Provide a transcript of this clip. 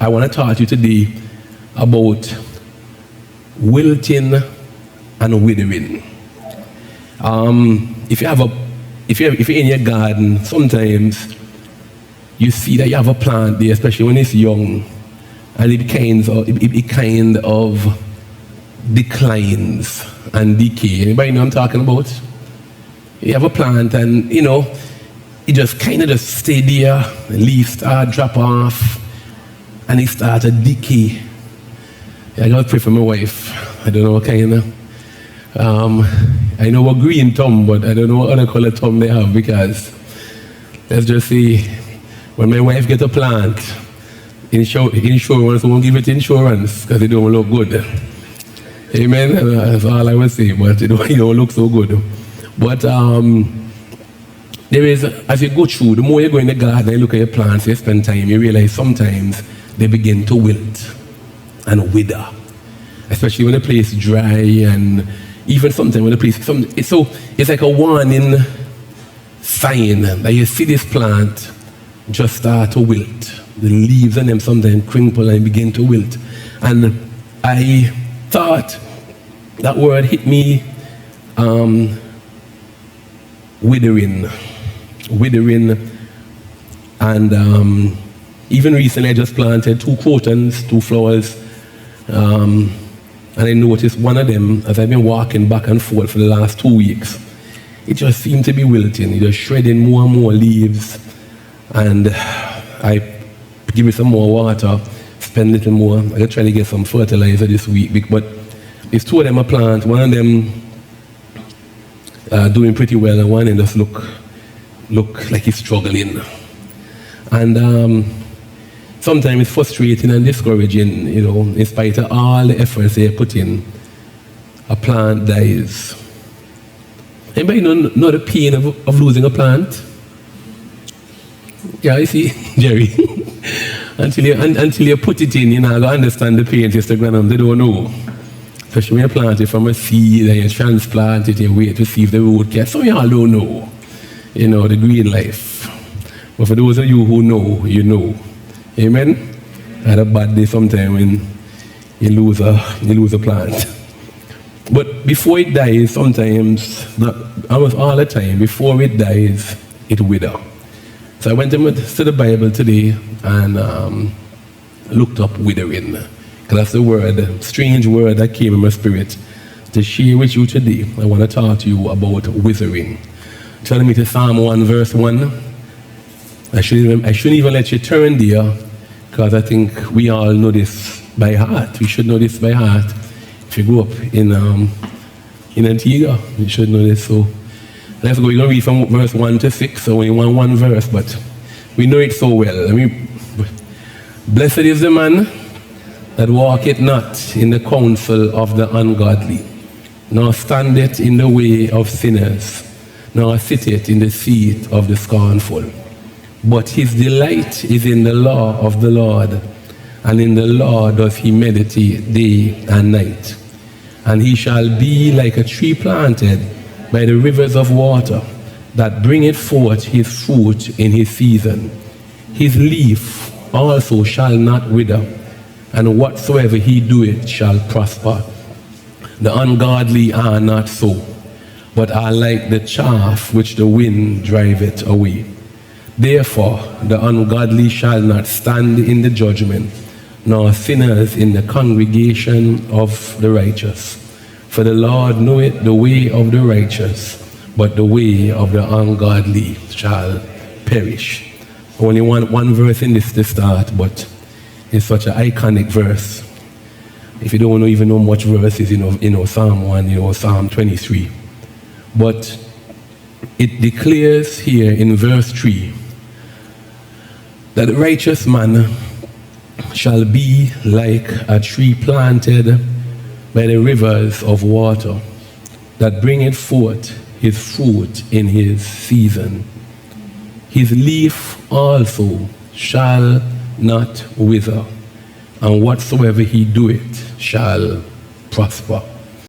I want to talk to you today about wilting and withering. If you're in your garden, sometimes you see that you have a plant there, especially when it's young, and it kind of declines and decay. Anybody know what I'm talking about? You have a plant and, it just kind of just stay there, leaves start drop off, and it start to decay. I gotta pray for my wife. I don't know what kind of, I know what green thumb, but I don't know what other color thumb they have, because let's just say, when my wife get a plant, insurance won't give it insurance because it don't look good. Amen. That's all I will say, but it don't look so good. But there is, as you go through, the more you go in the garden and look at your plants, you spend time, you realize sometimes they begin to wilt and wither, especially when the place is dry, and even sometimes when the place, it's like a warning sign that you see this plant just start to wilt. The leaves on them sometimes crinkle and begin to wilt. And I thought that word hit me, withering. And even recently I just planted 2 crotons, 2 flowers, and I noticed one of them, as I've been walking back and forth for the last 2 weeks, it just seemed to be wilting. It was shredding more and more leaves, and I give it some more water, spend a little more. I'm going to try to get some fertilizer this week, but it's 2 of them I plant. One of them doing pretty well, and one of them just look like he's struggling. And sometimes it's frustrating and discouraging, in spite of all the efforts they put in, a plant dies. Anybody know the pain of losing a plant? Yeah, you see, Jerry. until you put it in, you're not going to understand the pain. Just the ground, they don't know. Especially when you plant it from a seed and you transplant it, you wait to see if the root catch. Some of y'all don't know, the green life. But for those of you who know, you know. Amen? I had a bad day sometime when you lose a plant. But before it dies, sometimes, not almost all the time, before it dies, it withers. So I went to the Bible today and looked up withering. Because that's the word, strange word that came in my spirit to share with you today. I want to talk to you about withering. Turn me to Psalm 1 verse 1. I shouldn't even let you turn there, because I think we all know this by heart. We should know this by heart. If you grew up in Antigua, you should know this. So let's go. We're going to read from verse 1 to 6, so we want one verse, but we know it so well. Blessed is the man that walketh not in the counsel of the ungodly, nor standeth in the way of sinners, nor sitteth in the seat of the scornful. But his delight is in the law of the Lord, and in the law does he meditate day and night. And he shall be like a tree planted by the rivers of water, that bringeth forth his fruit in his season. His leaf also shall not wither, and whatsoever he doeth shall prosper. The ungodly are not so, but are like the chaff which the wind driveth away. Therefore the ungodly shall not stand in the judgment, nor sinners in the congregation of the righteous. For the Lord knoweth the way of the righteous, but the way of the ungodly shall perish. Only one verse in this to start, but it's such an iconic verse. If you don't even know much verses, Psalm 1, Psalm 23. But it declares here in verse 3 that the righteous man shall be like a tree planted by the rivers of water, that bringeth forth his fruit in his season. His leaf also shall not wither, and whatsoever he doeth shall prosper.